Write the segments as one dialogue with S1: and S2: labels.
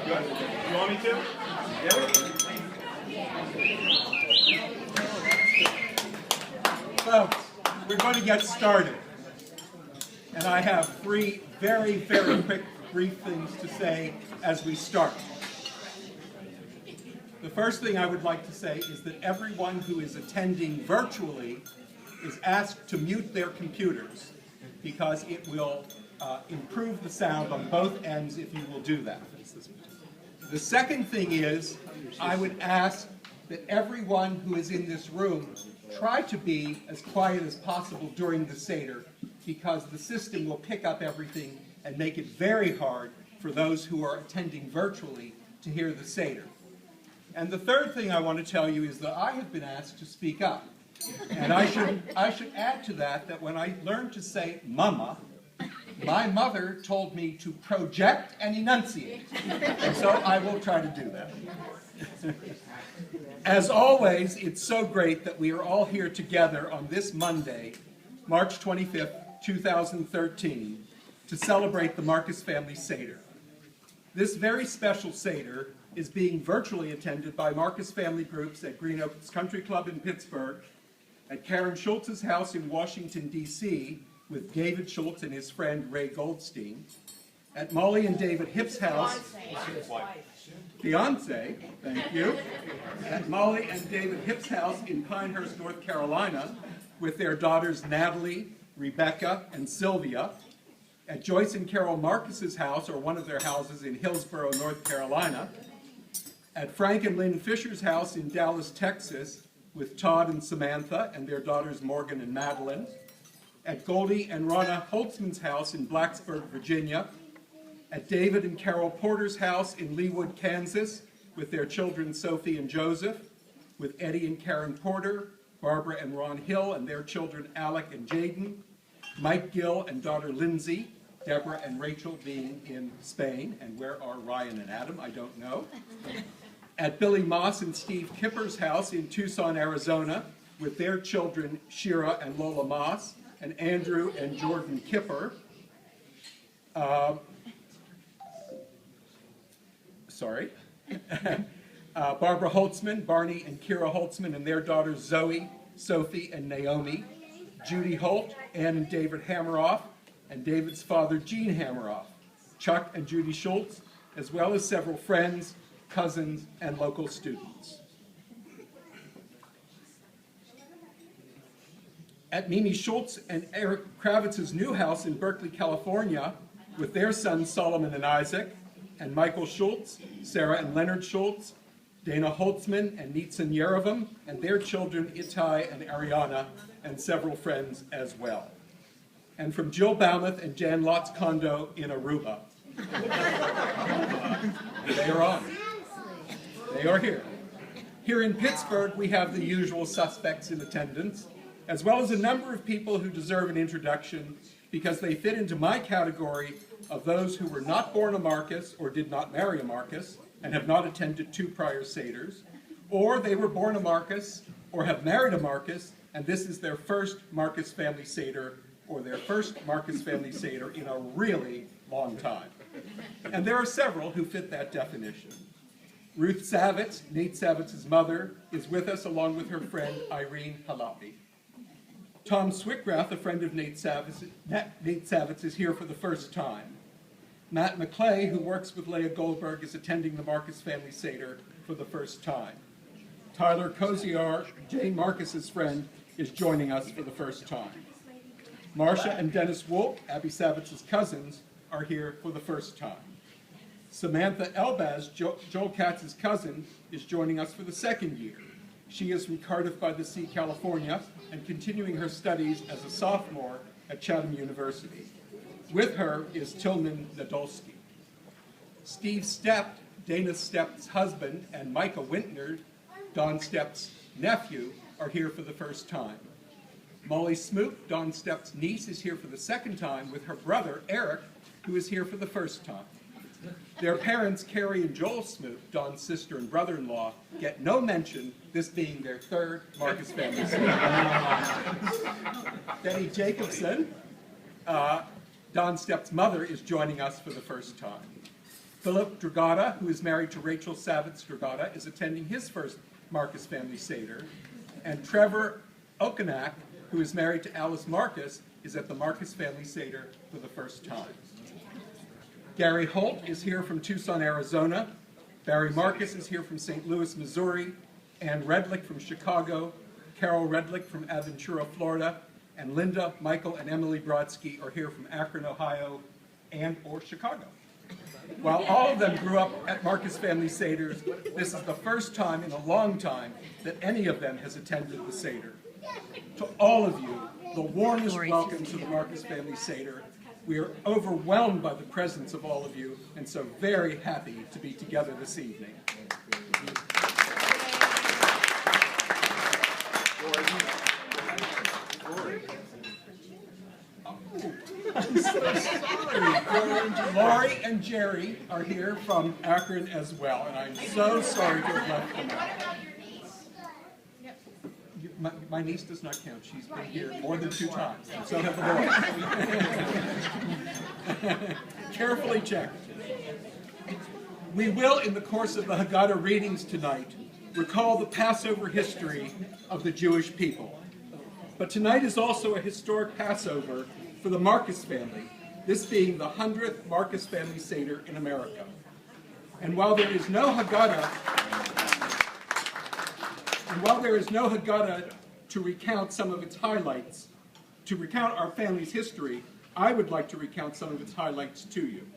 S1: Good. You want me to? Yeah. Folks, we're going to get started. And I have three very, very quick, brief things to say as we start. The first thing I would like to say is that everyone who is attending virtually is asked to mute their computers because it will improve the sound on both ends if you will do that. The second thing is, I would ask that everyone who is in this room try to be as quiet as possible during the Seder, because the system will pick up everything and make it very hard for those who are attending virtually to hear the Seder. And the third thing I want to tell you is that I have been asked to speak up. And I should add to that when I learned to say mama, my mother told me to project and enunciate. And so I will try to do that. As always, it's so great that we are all here together on this Monday, March 25th, 2013, to celebrate the Marcus Family Seder. This very special Seder is being virtually attended by Marcus family groups at Green Oaks Country Club in Pittsburgh, at Karen Schultz's house in Washington, D.C., with David Schultz and his friend Ray Goldstein, at Molly and David Hipp's house, fiance, thank you, at Molly and David Hipp's house in Pinehurst, North Carolina, with their daughters Natalie, Rebecca, and Sylvia, at Joyce and Carol Marcus's house, or one of their houses in Hillsborough, North Carolina, at Frank and Lynn Fisher's house in Dallas, Texas, with Todd and Samantha and their daughters Morgan and Madeline, at Goldie and Ronna Holtzman's house in Blacksburg, Virginia, at David and Carol Porter's house in Leawood, Kansas, with their children Sophie and Joseph, with Eddie and Karen Porter, Barbara and Ron Hill and their children Alec and Jaden, Mike Gill and daughter Lindsay, Deborah and Rachel being in Spain, and where are Ryan and Adam? I don't know. At Billy Moss and Steve Kipper's house in Tucson, Arizona, with their children Shira and Lola Moss, and Andrew and Jordan Kipper. Barbara Holtzman, Barney and Kira Holtzman and their daughters Zoe, Sophie, and Naomi, Judy Holt, Ann and David Hammeroff, and David's father Gene Hammeroff, Chuck and Judy Schultz, as well as several friends, cousins, and local students. At Mimi Schultz and Eric Kravitz's new house in Berkeley, California, with their sons Solomon and Isaac, and Michael Schultz, Sarah and Leonard Schultz, Dana Holtzman and Nitzan Yerevam, and their children Itai and Ariana, and several friends as well. And from Jill Baumuth and Jan Lott's condo in Aruba. They are on. They are here. Here in Pittsburgh, we have the usual suspects in attendance, as well as a number of people who deserve an introduction because they fit into my category of those who were not born a Marcus or did not marry a Marcus and have not attended 2 prior Seders, or they were born a Marcus or have married a Marcus and this is their first Marcus Family Seder or their first Marcus Family Seder in a really long time. And there are several who fit that definition. Ruth Savitz, Nate Savitz's mother, is with us along with her friend Irene Halapi. Tom Swickrath, a friend of Nate Savitz, is here for the first time. Matt McClay, who works with Leah Goldberg, is attending the Marcus Family Seder for the first time. Tyler Koziar, Jane Marcus's friend, is joining us for the first time. Marcia and Dennis Wolk, Abby Savitz's cousins, are here for the first time. Samantha Elbaz, Joel Katz's cousin, is joining us for the second year. She is from Cardiff by the Sea, California, and continuing her studies as a sophomore at Chatham University. With her is Tillman Nadolski. Steve Stepp, Dana Stepp's husband, and Micah Wintner, Don Stepp's nephew, are here for the first time. Molly Smoot, Don Stepp's niece, is here for the second time with her brother, Eric, who is here for the first time. Their parents, Carrie and Joel Smoot, Don's sister and brother-in-law, get no mention, this being their third Marcus Family Seder. Betty Jacobson, Don Stepp's mother, is joining us for the first time. Philip Dragata, who is married to Rachel Savitz Dragata, is attending his first Marcus family Seder. And Trevor Okanak, who is married to Alice Marcus, is at the Marcus family Seder for the first time. Gary Holt is here from Tucson, Arizona. Barry Marcus is here from St. Louis, Missouri. Ann Redlick from Chicago. Carol Redlick from Aventura, Florida. And Linda, Michael, and Emily Brodsky are here from Akron, Ohio, and or Chicago. While all of them grew up at Marcus family Seders, this is the first time in a long time that any of them has attended the Seder. To all of you, the warmest welcome to the Marcus family Seder. We are overwhelmed by the presence of all of you, and so very happy to be together this evening. I'm so sorry. Lori and Jerry are here from Akron as well, and I'm so sorry to have left them out. My niece does not count. She's been here more than 2 times, and so have the boys. Carefully checked. We will, in the course of the Haggadah readings tonight, recall the Passover history of the Jewish people. But tonight is also a historic Passover for the Marcus family, this being the 100th Marcus family Seder in America. And while there is no Haggadah, to recount some of its highlights, to recount our family's history, I would like to recount some of its highlights to you.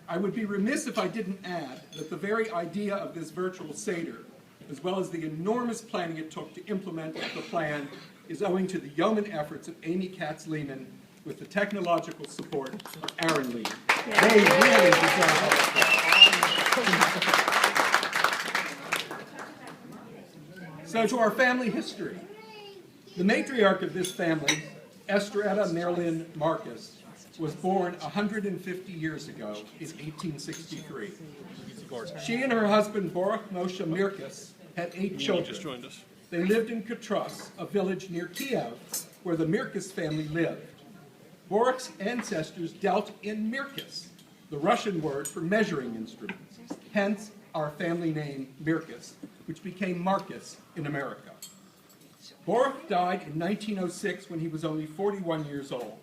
S1: I would be remiss if I didn't add that the very idea of this virtual Seder, as well as the enormous planning it took to implement the plan, is owing to the yeoman efforts of Amy Katz-Lehman with the technological support of Aaron Lehman. They really deserve all of that. So to our family history. The matriarch of this family, Esteretta Merlin Marcus, was born 150 years ago in 1863. She and her husband, Baruch Moshe Mirkus, had 8 children. They lived in Katras, a village near Kiev, where the Mirkus family lived. Baruch's ancestors dealt in Mirkus, the Russian word for measuring instruments, hence our family name Mirkus, which became Marcus in America. Baruch died in 1906 when he was only 41 years old.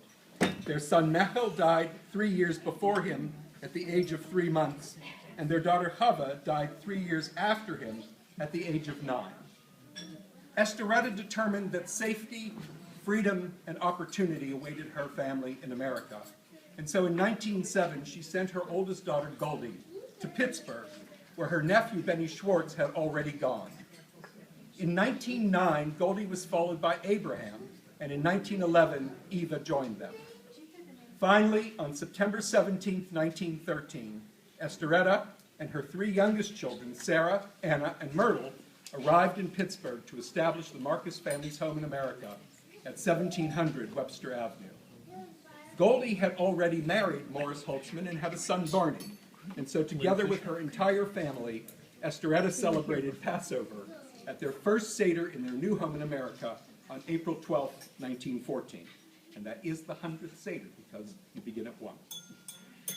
S1: Their son Mechel died 3 years before him at the age of 3 months, and their daughter Chava died 3 years after him at the age of 9. Esteretta determined that safety, freedom, and opportunity awaited her family in America. And so in 1907, she sent her oldest daughter, Goldie, to Pittsburgh, where her nephew, Benny Schwartz, had already gone. In 1909, Goldie was followed by Abraham, and in 1911, Eva joined them. Finally, on September 17, 1913, Esteretta and her 3 youngest children, Sarah, Anna, and Myrtle, arrived in Pittsburgh to establish the Marcus family's home in America at 1700 Webster Avenue. Goldie had already married Morris Holtzman and had a son, Barney, and so together with her entire family, Esteretta celebrated Passover at their first Seder in their new home in America on April 12, 1914. And that is the 100th Seder, because you begin at 1.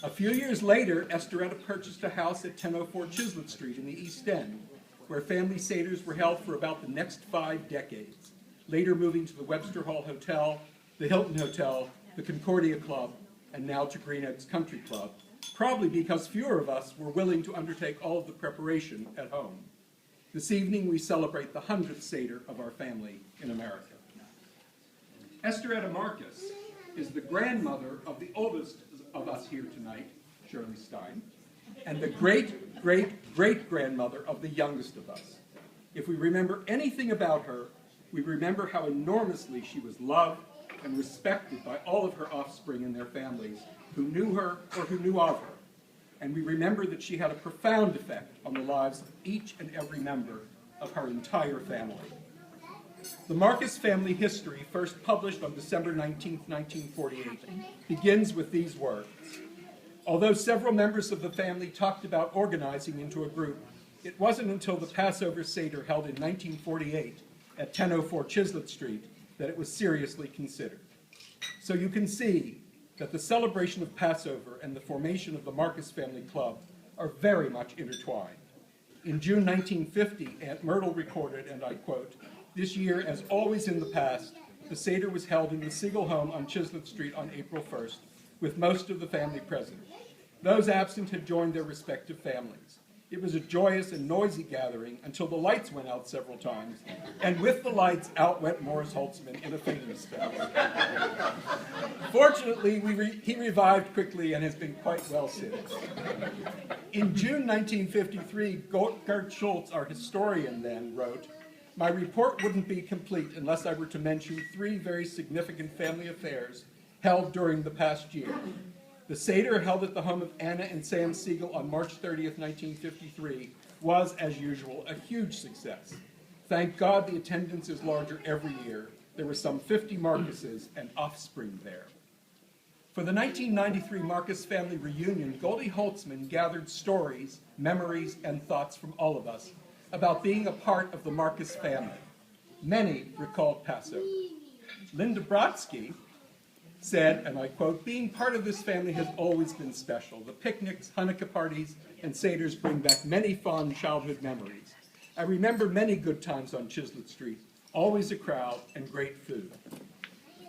S1: A few years later, Esteretta purchased a house at 1004 Chislett Street in the East End, where family Seders were held for about the next 5 decades, later moving to the Webster Hall Hotel, the Hilton Hotel, the Concordia Club, and now to Green Oaks Country Club, probably because fewer of us were willing to undertake all of the preparation at home. This evening we celebrate the 100th Seder of our family in America. Esteretta Marcus is the grandmother of the oldest of us here tonight, Shirley Stein, and the great-great-great-grandmother of the youngest of us. If we remember anything about her, we remember how enormously she was loved and respected by all of her offspring and their families who knew her or who knew of her. And we remember that she had a profound effect on the lives of each and every member of her entire family. The Marcus family history, first published on December 19, 1948, begins with these words. Although several members of the family talked about organizing into a group, it wasn't until the Passover Seder held in 1948 at 1004 Chislett Street that it was seriously considered. So you can see that the celebration of Passover and the formation of the Marcus Family Club are very much intertwined. In June 1950, Aunt Myrtle recorded, and I quote, "This year, as always in the past, the Seder was held in the Siegel home on Chislett Street on April 1st, with most of the family present. Those absent had joined their respective families. It was a joyous and noisy gathering until the lights went out several times, and with the lights, out went Morris Holtzman in a fainting spell. Fortunately, he revived quickly and has been quite well since." In June 1953, Gert Schultz, our historian then, wrote, "My report wouldn't be complete unless I were to mention three very significant family affairs held during the past year. The Seder held at the home of Anna and Sam Siegel on March 30th, 1953, was, as usual, a huge success. Thank God the attendance is larger every year. There were some 50 Marcuses and offspring there. For the 1993 Marcus family reunion, Goldie Holtzman gathered stories, memories, and thoughts from all of us about being a part of the Marcus family. Many recalled Passover. Linda Brodsky said, and I quote, "Being part of this family has always been special. The picnics, Hanukkah parties, and Seders bring back many fond childhood memories. I remember many good times on Chislett Street, always a crowd and great food."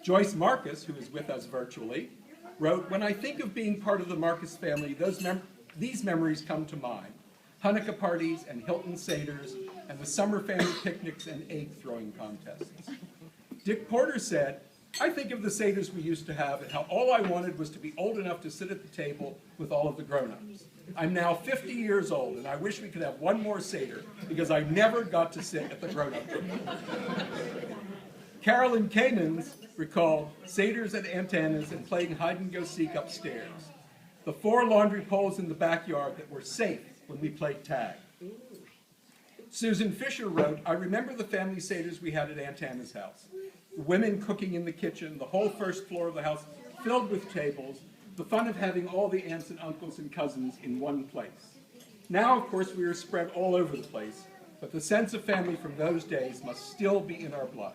S1: Joyce Marcus, who is with us virtually, wrote, "When I think of being part of the Marcus family, these memories come to mind. Hanukkah parties and Hilton Seders, and the summer family picnics and egg-throwing contests." Dick Porter said, "I think of the Seders we used to have and how all I wanted was to be old enough to sit at the table with all of the grown-ups. I'm now 50 years old, and I wish we could have one more Seder because I never got to sit at the grown-up table." Carolyn Kanans recalled Seders at Aunt Anna's and playing hide-and-go-seek upstairs. The 4 laundry poles in the backyard that were safe when we played tag. Susan Fisher wrote, "I remember the family Seders we had at Aunt Anna's house. The women cooking in the kitchen, the whole first floor of the house filled with tables, the fun of having all the aunts and uncles and cousins in one place. Now, of course, we are spread all over the place, but the sense of family from those days must still be in our blood."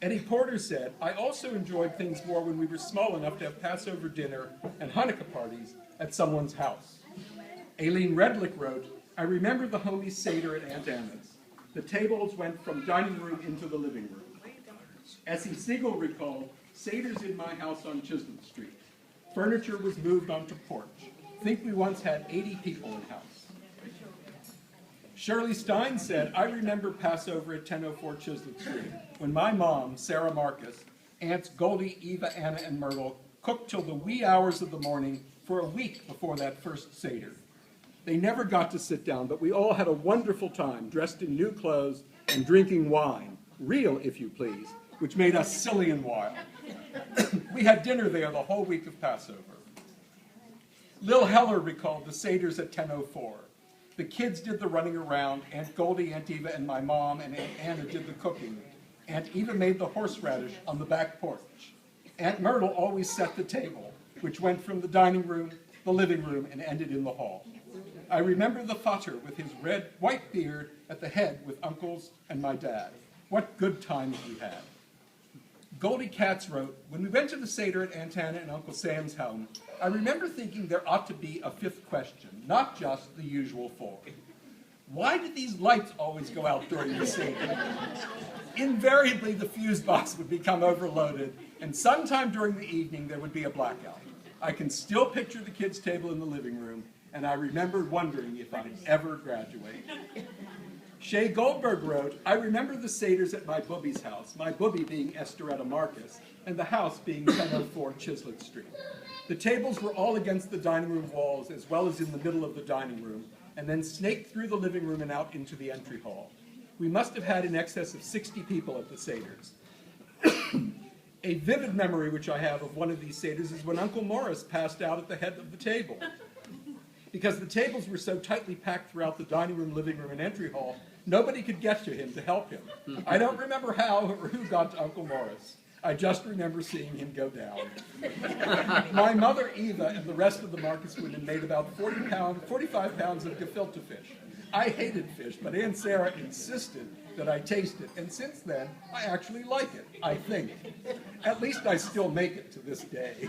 S1: Eddie Porter said, "I also enjoyed things more when we were small enough to have Passover dinner and Hanukkah parties at someone's house." Aileen Redlick wrote, "I remember the homie Seder at Aunt Anna's. The tables went from dining room into the living room." Essie Siegel recalled, "Seders in my house on Chislett Street. Furniture was moved onto porch. Think we once had 80 people in house." Shirley Stein said, "I remember Passover at 1004 Chislett Street, when my mom, Sarah Marcus, aunts Goldie, Eva, Anna, and Myrtle cooked till the wee hours of the morning for a week before that first Seder. They never got to sit down, but we all had a wonderful time, dressed in new clothes and drinking wine, real, if you please, which made us silly and wild. We had dinner there the whole week of Passover." Lil Heller recalled the Seders at 1004. "The kids did the running around. Aunt Goldie, Aunt Eva, and my mom and Aunt Anna did the cooking. Aunt Eva made the horseradish on the back porch. Aunt Myrtle always set the table, which went from the dining room, the living room, and ended in the hall. I remember the Vater with his white beard at the head with uncles and my dad. What good times we had." Goldie Katz wrote, "When we went to the Seder at Aunt Anna and Uncle Sam's home, I remember thinking there ought to be a 5th question, not just the usual 4. Why did these lights always go out during the Seder? Invariably, the fuse box would become overloaded, and sometime during the evening there would be a blackout. I can still picture the kids' table in the living room, and I remembered wondering if I'd ever graduate." Shay Goldberg wrote, "I remember the Seders at my boobie's house, my boobie being Esteretta Marcus, and the house being 1004 Chislett Street. The tables were all against the dining room walls as well as in the middle of the dining room, and then snaked through the living room and out into the entry hall. We must have had in excess of 60 people at the Seders. A vivid memory which I have of one of these Seders is when Uncle Morris passed out at the head of the table. Because the tables were so tightly packed throughout the dining room, living room, and entry hall, nobody could get to him to help him. I don't remember how or who got to Uncle Morris. I just remember seeing him go down. My mother, Eva, and the rest of the Marcus women made about 45 pounds of gefilte fish. I hated fish, but Aunt Sarah insisted that I taste it, and since then, I actually like it, I think. At least I still make it to this day."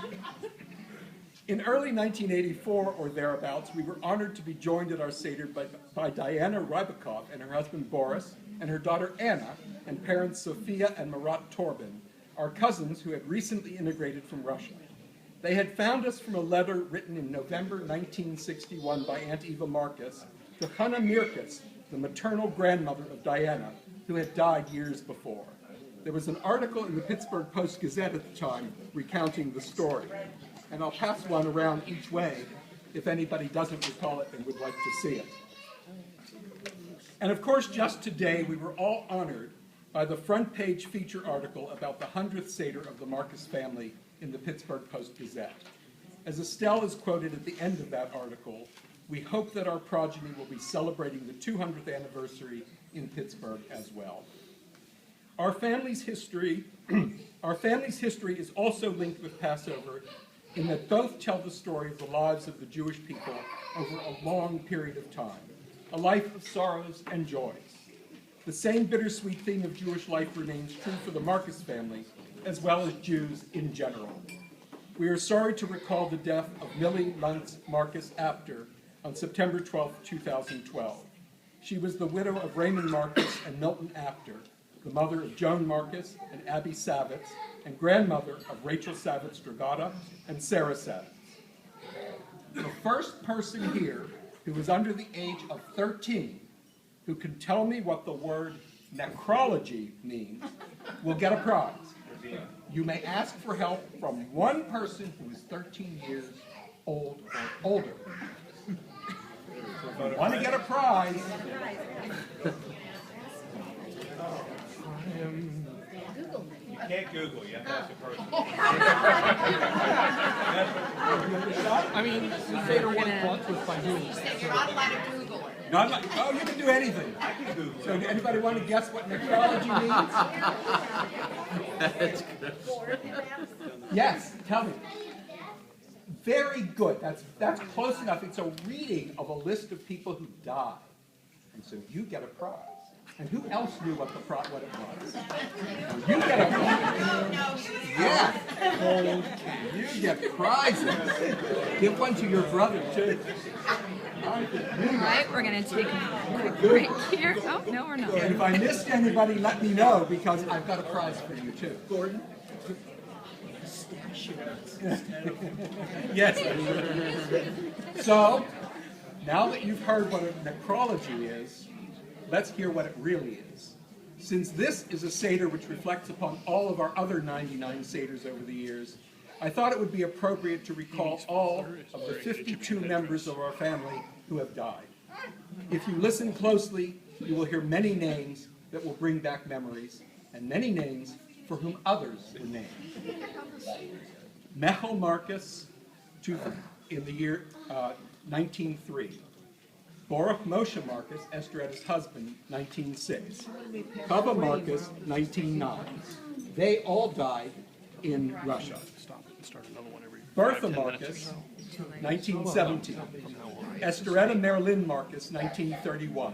S1: In early 1984 or thereabouts, we were honored to be joined at our Seder by Diana Rybakov and her husband Boris, and her daughter Anna, and parents Sophia and Marat Torbin, our cousins who had recently immigrated from Russia. They had found us from a letter written in November 1961 by Aunt Eva Marcus to Hanna Mirkus, the maternal grandmother of Diana, who had died years before. There was an article in the Pittsburgh Post-Gazette at the time recounting the story, and I'll pass one around each way if anybody doesn't recall it and would like to see it. And of course, just today, we were all honored by the front page feature article about the 100th Seder of the Marcus family in the Pittsburgh Post-Gazette. As Estelle is quoted at the end of that article, we hope that our progeny will be celebrating the 200th anniversary in Pittsburgh as well. Our family's history is also linked with Passover in that both tell the story of the lives of the Jewish people over a long period of time, a life of sorrows and joys. The same bittersweet theme of Jewish life remains true for the Marcus family, as well as Jews in general. We are sorry to recall the death of Millie Luntz Marcus Apter on September 12, 2012. She was the widow of Raymond Marcus and Milton Apter, the mother of Joan Marcus and Abby Savitz, and grandmother of Rachel Savitz-Dragata and Sarah Savitz. The first person here who is under the age of 13 who can tell me what the word necrology means will get a prize. You may ask for help from one person who is 13 years old or older. So if you want to get a prize,
S2: you can't Google, you have to ask a person.
S3: I mean, the Seder once was by Google.
S4: You're not allowed to Google it.
S1: not like, oh, you can do anything.
S2: I can Google
S1: So
S2: it.
S1: anybody want to guess what necrology means?
S3: That's good.
S1: Yes, tell me. Very good. That's close enough. It's a reading of a list of people who died. And so you get a prize. And who else knew what it was? You get a prize. Yeah. You get prizes. Give one to your brother, too.
S4: All right, we're going to take a quick break here. Oh, no, we're not.
S1: And if I missed anybody, let me know, because I've got a prize for you, too. Gordon? Yes. So, now that you've heard what a necrology is, let's hear what it really is. Since this is a Seder which reflects upon all of our other 99 Seders over the years, I thought it would be appropriate to recall all of the 52 members of our family who have died. If you listen closely, you will hear many names that will bring back memories, and many names for whom others were named. Mechel Marcus, in the year 1903. Baruch Moshe Marcus, Estretta's husband, 1906. Kava Marcus, 1909. They all died in Russia. Bertha Marcus, 1917. Esteretta Marilyn Marcus, 1931.